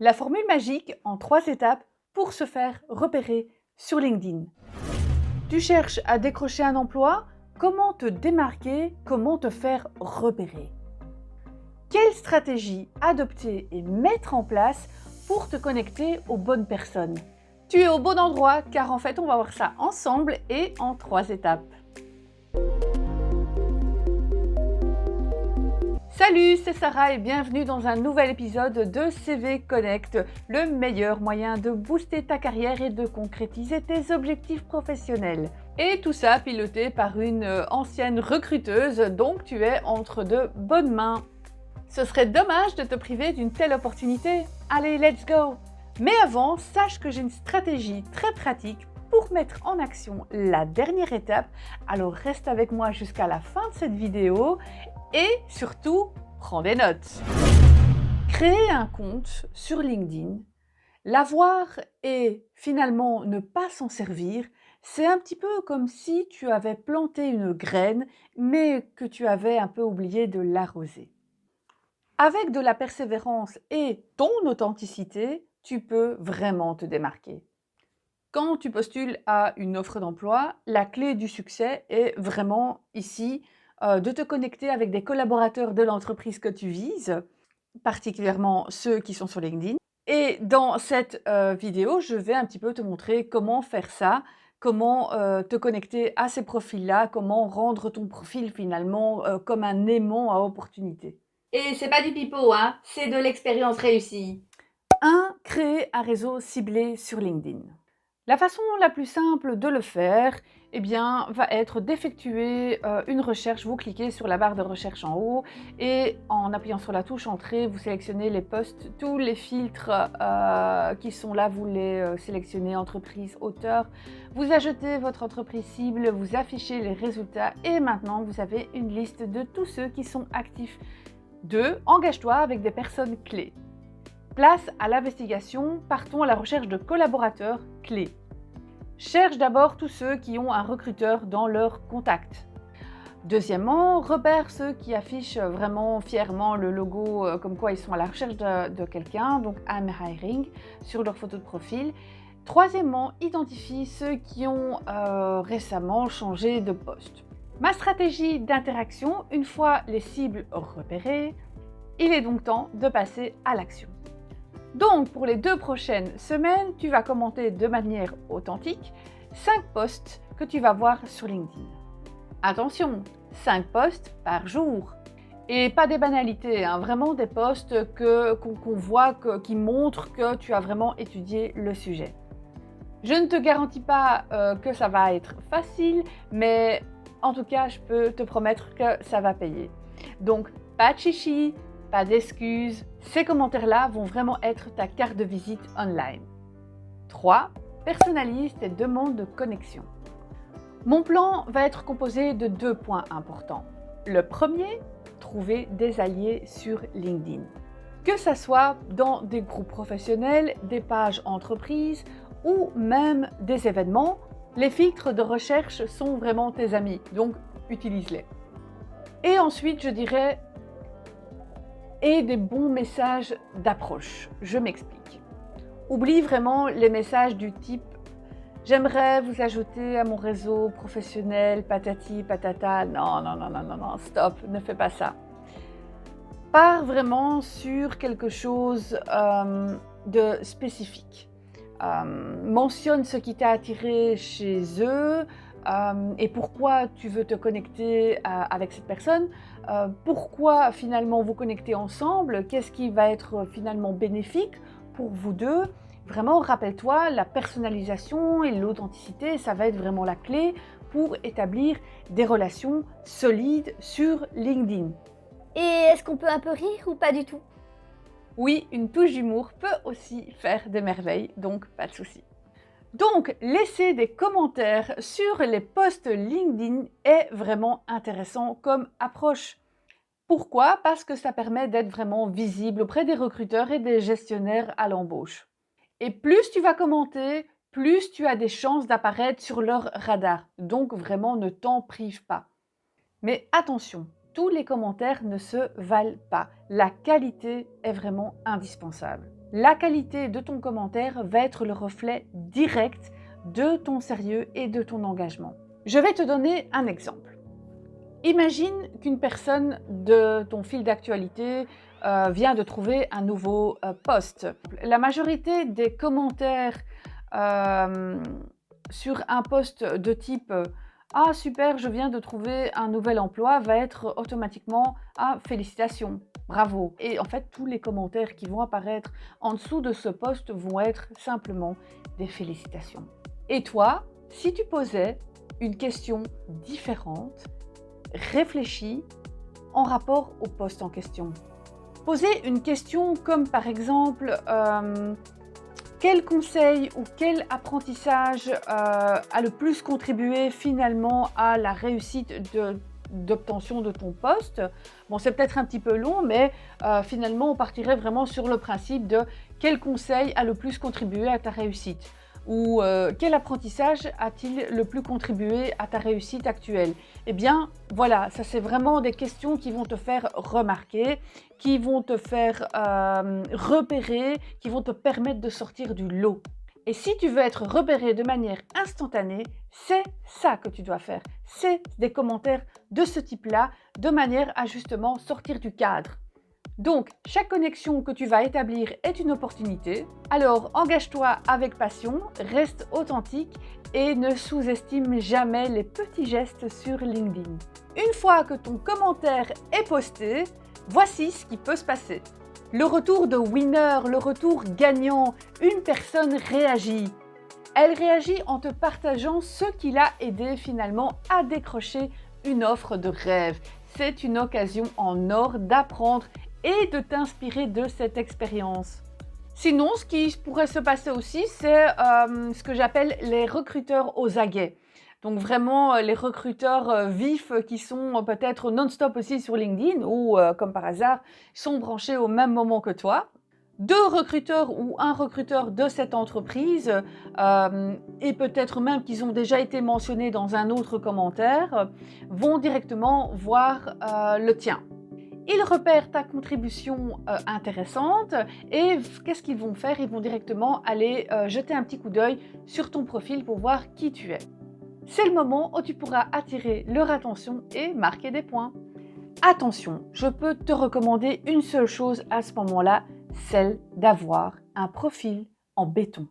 La formule magique en 3 étapes pour se faire repérer sur LinkedIn. Tu cherches à décrocher un emploi? Comment te démarquer? Comment te faire repérer? Quelle stratégie adopter et mettre en place pour te connecter aux bonnes personnes? Tu es au bon endroit car en fait on va voir ça ensemble et en 3 étapes. Salut, c'est Sarah et bienvenue dans un nouvel épisode de CV Connect, le meilleur moyen de booster ta carrière et de concrétiser tes objectifs professionnels. Et tout ça piloté par une ancienne recruteuse, donc tu es entre de bonnes mains. Ce serait dommage de te priver d'une telle opportunité. Allez, let's go! Mais avant, sache que j'ai une stratégie très pratique pour mettre en action la dernière étape, alors reste avec moi jusqu'à la fin de cette vidéo et surtout, prends des notes. Créer un compte sur LinkedIn, l'avoir et finalement ne pas s'en servir, c'est un petit peu comme si tu avais planté une graine, mais que tu avais un peu oublié de l'arroser. Avec de la persévérance et ton authenticité, tu peux vraiment te démarquer. Quand tu postules à une offre d'emploi, la clé du succès est vraiment ici de te connecter avec des collaborateurs de l'entreprise que tu vises, particulièrement ceux qui sont sur LinkedIn. Et dans cette vidéo, je vais un petit peu te montrer comment faire ça, comment te connecter à ces profils-là, comment rendre ton profil finalement comme un aimant à opportunité. Et c'est pas du pipeau, hein, c'est de l'expérience réussie. 1. Créer un réseau ciblé sur LinkedIn. La façon la plus simple de le faire, eh bien, va être d'effectuer une recherche. Vous cliquez sur la barre de recherche en haut et en appuyant sur la touche Entrée, vous sélectionnez les postes, tous les filtres qui sont là, vous les sélectionnez, entreprise, auteur. Vous ajoutez votre entreprise cible, vous affichez les résultats et maintenant vous avez une liste de tous ceux qui sont actifs. 2. Engage-toi avec des personnes clés. Place à l'investigation, partons à la recherche de collaborateurs clés. Cherche d'abord tous ceux qui ont un recruteur dans leur contact. Deuxièmement, repère ceux qui affichent vraiment fièrement le logo comme quoi ils sont à la recherche de quelqu'un, donc I'm hiring, sur leur photo de profil. Troisièmement, identifie ceux qui ont récemment changé de poste. Ma stratégie d'interaction, une fois les cibles repérées, il est donc temps de passer à l'action. Donc, pour les 2 prochaines semaines, tu vas commenter de manière authentique 5 posts que tu vas voir sur LinkedIn. Attention, 5 posts par jour. Et pas des banalités, hein, vraiment des posts qu'on voit, qui montrent que tu as vraiment étudié le sujet. Je ne te garantis pas que ça va être facile, mais en tout cas, je peux te promettre que ça va payer. Donc, pas de chichi, pas d'excuses, ces commentaires-là vont vraiment être ta carte de visite online. 3. Personnalise tes demandes de connexion. Mon plan va être composé de 2 points importants. Le premier, trouver des alliés sur LinkedIn. Que ça soit dans des groupes professionnels, des pages entreprises ou même des événements, les filtres de recherche sont vraiment tes amis, donc utilise-les. Et ensuite, je dirais et des bons messages d'approche. Je m'explique. Oublie vraiment les messages du type « J'aimerais vous ajouter à mon réseau professionnel, patati, patata ». Non, stop, ne fais pas ça. Pars vraiment sur quelque chose de spécifique. Mentionne ce qui t'a attiré chez eux et pourquoi tu veux te connecter avec cette personne. Pourquoi finalement vous connectez ensemble? Qu'est-ce qui va être finalement bénéfique pour vous deux? Vraiment, rappelle-toi, la personnalisation et l'authenticité, ça va être vraiment la clé pour établir des relations solides sur LinkedIn. Et est-ce qu'on peut un peu rire ou pas du tout? Oui, une touche d'humour peut aussi faire des merveilles, donc pas de souci. Donc, laisser des commentaires sur les posts LinkedIn est vraiment intéressant comme approche. Pourquoi? Parce que ça permet d'être vraiment visible auprès des recruteurs et des gestionnaires à l'embauche. Et plus tu vas commenter, plus tu as des chances d'apparaître sur leur radar. Donc vraiment, ne t'en prive pas. Mais attention, tous les commentaires ne se valent pas. La qualité est vraiment indispensable. La qualité de ton commentaire va être le reflet direct de ton sérieux et de ton engagement. Je vais te donner un exemple. Imagine qu'une personne de ton fil d'actualité vient de trouver un nouveau post. La majorité des commentaires sur un post de type ah super, je viens de trouver un nouvel emploi va être automatiquement ah félicitations, bravo. Et en fait, tous les commentaires qui vont apparaître en dessous de ce post vont être simplement des félicitations. Et toi, si tu posais une question différente, réfléchis en rapport au post en question. Posez une question comme par exemple quel conseil ou quel apprentissage a le plus contribué finalement à la réussite d'obtention de ton poste. Bon, c'est peut-être un petit peu long, mais finalement, on partirait vraiment sur le principe de quel conseil a le plus contribué à ta réussite ou quel apprentissage a-t-il le plus contribué à ta réussite actuelle? Eh bien, voilà, ça c'est vraiment des questions qui vont te faire remarquer, qui vont te faire repérer, qui vont te permettre de sortir du lot. Et si tu veux être repéré de manière instantanée, c'est ça que tu dois faire. C'est des commentaires de ce type-là, de manière à justement sortir du cadre. Donc, chaque connexion que tu vas établir est une opportunité. Alors, engage-toi avec passion, reste authentique et ne sous-estime jamais les petits gestes sur LinkedIn. Une fois que ton commentaire est posté, voici ce qui peut se passer. Le retour de winner, le retour gagnant, une personne réagit. Elle réagit en te partageant ce qui l'a aidé finalement à décrocher une offre de rêve. C'est une occasion en or d'apprendre et de t'inspirer de cette expérience. Sinon, ce qui pourrait se passer aussi, c'est ce que j'appelle les recruteurs aux aguets. Donc vraiment les recruteurs vifs qui sont peut-être non-stop aussi sur LinkedIn ou comme par hasard sont branchés au même moment que toi. Deux recruteurs ou un recruteur de cette entreprise et peut-être même qu'ils ont déjà été mentionnés dans un autre commentaire vont directement voir le tien. Ils repèrent ta contribution intéressante et qu'est-ce qu'ils vont faire? Ils vont directement aller jeter un petit coup d'œil sur ton profil pour voir qui tu es. C'est le moment où tu pourras attirer leur attention et marquer des points. Attention, je peux te recommander une seule chose à ce moment-là, celle d'avoir un profil en béton.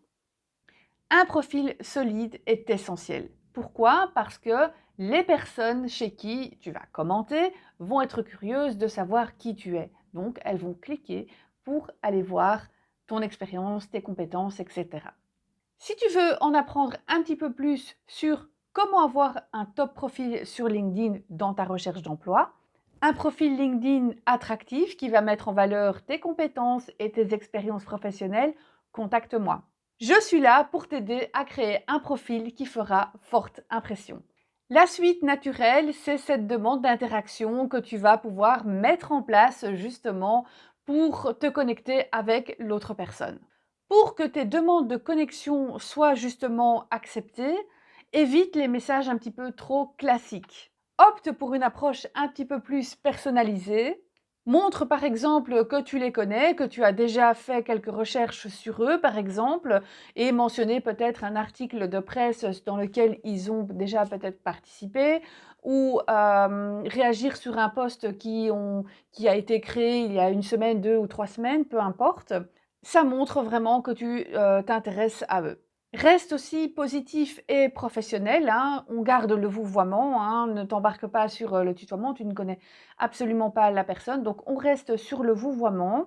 Un profil solide est essentiel. Pourquoi? Parce que les personnes chez qui tu vas commenter vont être curieuses de savoir qui tu es. Donc, elles vont cliquer pour aller voir ton expérience, tes compétences, etc. Si tu veux en apprendre un petit peu plus sur comment avoir un top profil sur LinkedIn dans ta recherche d'emploi, un profil LinkedIn attractif qui va mettre en valeur tes compétences et tes expériences professionnelles, contacte-moi. Je suis là pour t'aider à créer un profil qui fera forte impression. La suite naturelle, c'est cette demande d'interaction que tu vas pouvoir mettre en place justement pour te connecter avec l'autre personne. Pour que tes demandes de connexion soient justement acceptées, évite les messages un petit peu trop classiques. Opte pour une approche un petit peu plus personnalisée. Montre par exemple que tu les connais, que tu as déjà fait quelques recherches sur eux par exemple, et mentionner peut-être un article de presse dans lequel ils ont déjà peut-être participé, ou réagir sur un post qui a été créé il y a une semaine, 2 ou 3 semaines, peu importe. Ça montre vraiment que tu t'intéresses à eux. Reste aussi positif et professionnel, hein. On garde le vouvoiement, hein. Ne t'embarque pas sur le tutoiement, tu ne connais absolument pas la personne. Donc on reste sur le vouvoiement.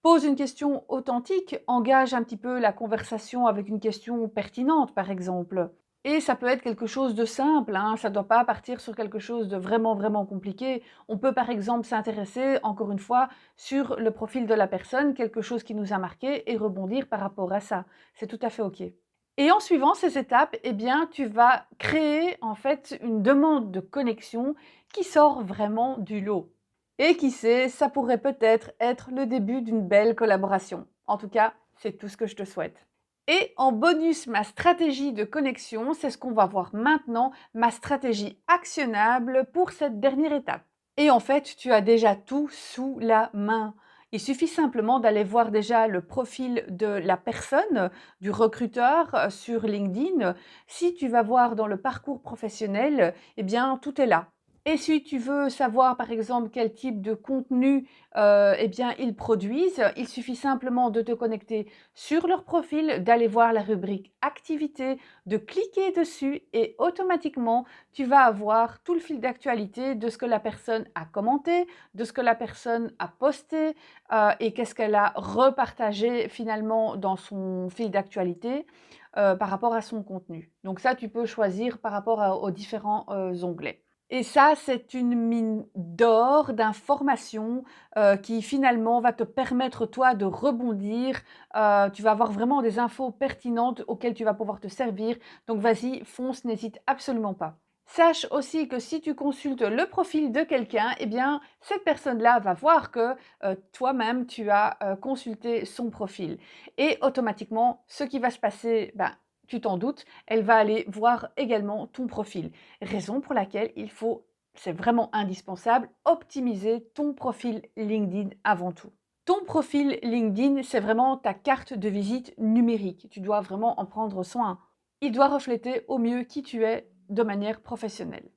Pose une question authentique, engage un petit peu la conversation avec une question pertinente par exemple. Et ça peut être quelque chose de simple, hein. Ça ne doit pas partir sur quelque chose de vraiment, vraiment compliqué. On peut par exemple s'intéresser, encore une fois, sur le profil de la personne, quelque chose qui nous a marqué et rebondir par rapport à ça. C'est tout à fait OK. Et en suivant ces étapes, eh bien, tu vas créer en fait une demande de connexion qui sort vraiment du lot. Et qui sait, ça pourrait peut-être être le début d'une belle collaboration. En tout cas, c'est tout ce que je te souhaite. Et en bonus, ma stratégie de connexion, c'est ce qu'on va voir maintenant, ma stratégie actionnable pour cette dernière étape. Et en fait, tu as déjà tout sous la main. Il suffit simplement d'aller voir déjà le profil de la personne, du recruteur sur LinkedIn. Si tu vas voir dans le parcours professionnel, eh bien, tout est là. Et si tu veux savoir, par exemple, quel type de contenu eh bien, ils produisent, il suffit simplement de te connecter sur leur profil, d'aller voir la rubrique activité, de cliquer dessus et automatiquement, tu vas avoir tout le fil d'actualité de ce que la personne a commenté, de ce que la personne a posté et qu'est-ce qu'elle a repartagé finalement dans son fil d'actualité par rapport à son contenu. Donc ça, tu peux choisir par rapport aux différents onglets. Et ça, c'est une mine d'or d'informations qui finalement va te permettre toi de rebondir. Tu vas avoir vraiment des infos pertinentes auxquelles tu vas pouvoir te servir. Donc vas-y, fonce, n'hésite absolument pas. Sache aussi que si tu consultes le profil de quelqu'un, eh bien, cette personne-là va voir que toi-même, tu as consulté son profil. Et automatiquement, ce qui va se passer, ben, tu t'en doutes, elle va aller voir également ton profil. Raison pour laquelle c'est vraiment indispensable, optimiser ton profil LinkedIn avant tout. Ton profil LinkedIn, c'est vraiment ta carte de visite numérique. Tu dois vraiment en prendre soin. Il doit refléter au mieux qui tu es de manière professionnelle.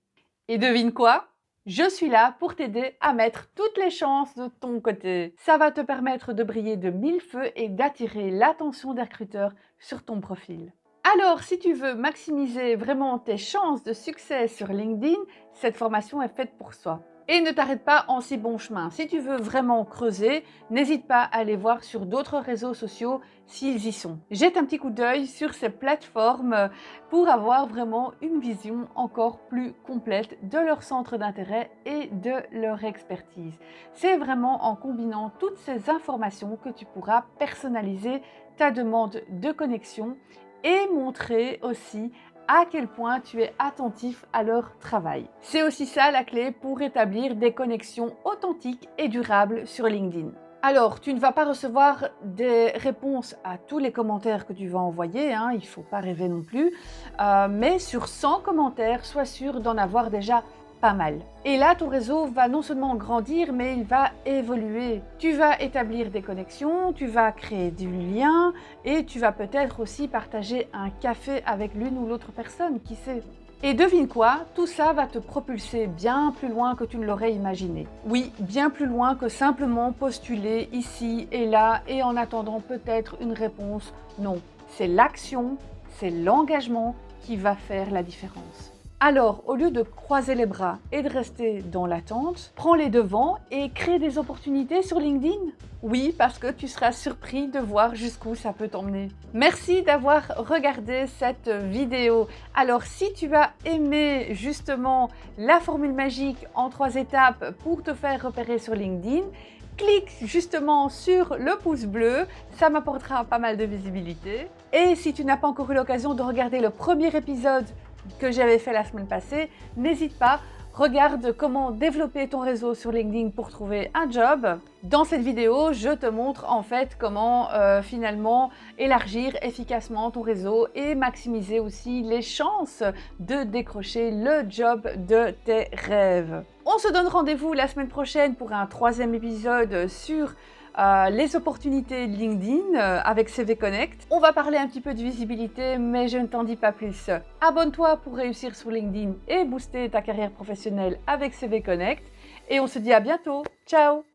Et devine quoi? Je suis là pour t'aider à mettre toutes les chances de ton côté. Ça va te permettre de briller de mille feux et d'attirer l'attention des recruteurs sur ton profil. Alors, si tu veux maximiser vraiment tes chances de succès sur LinkedIn, cette formation est faite pour toi. Et ne t'arrête pas en si bon chemin. Si tu veux vraiment creuser, n'hésite pas à aller voir sur d'autres réseaux sociaux s'ils y sont. Jette un petit coup d'œil sur ces plateformes pour avoir vraiment une vision encore plus complète de leur centre d'intérêt et de leur expertise. C'est vraiment en combinant toutes ces informations que tu pourras personnaliser ta demande de connexion et montrer aussi à quel point tu es attentif à leur travail. C'est aussi ça la clé pour établir des connexions authentiques et durables sur LinkedIn. Alors, tu ne vas pas recevoir des réponses à tous les commentaires que tu vas envoyer, hein, il ne faut pas rêver non plus, mais sur 100 commentaires, sois sûr d'en avoir déjà pas mal. Et là, ton réseau va non seulement grandir, mais il va évoluer. Tu vas établir des connexions, tu vas créer du lien et tu vas peut-être aussi partager un café avec l'une ou l'autre personne, qui sait. Et devine quoi, tout ça va te propulser bien plus loin que tu ne l'aurais imaginé. Oui, bien plus loin que simplement postuler ici et là et en attendant peut-être une réponse. Non, c'est l'action, c'est l'engagement qui va faire la différence. Alors, au lieu de croiser les bras et de rester dans l'attente, prends les devants et crée des opportunités sur LinkedIn. Oui, parce que tu seras surpris de voir jusqu'où ça peut t'emmener. Merci d'avoir regardé cette vidéo. Alors, si tu as aimé justement la formule magique en 3 étapes pour te faire repérer sur LinkedIn, clique justement sur le pouce bleu, ça m'apportera pas mal de visibilité. Et si tu n'as pas encore eu l'occasion de regarder le premier épisode que j'avais fait la semaine passée, n'hésite pas, regarde comment développer ton réseau sur LinkedIn pour trouver un job. Dans cette vidéo, je te montre en fait comment finalement élargir efficacement ton réseau et maximiser aussi les chances de décrocher le job de tes rêves. On se donne rendez-vous la semaine prochaine pour un 3e épisode sur les opportunités LinkedIn avec CV Connect. On va parler un petit peu de visibilité, mais je ne t'en dis pas plus. Abonne-toi pour réussir sur LinkedIn et booster ta carrière professionnelle avec CV Connect. Et on se dit à bientôt. Ciao!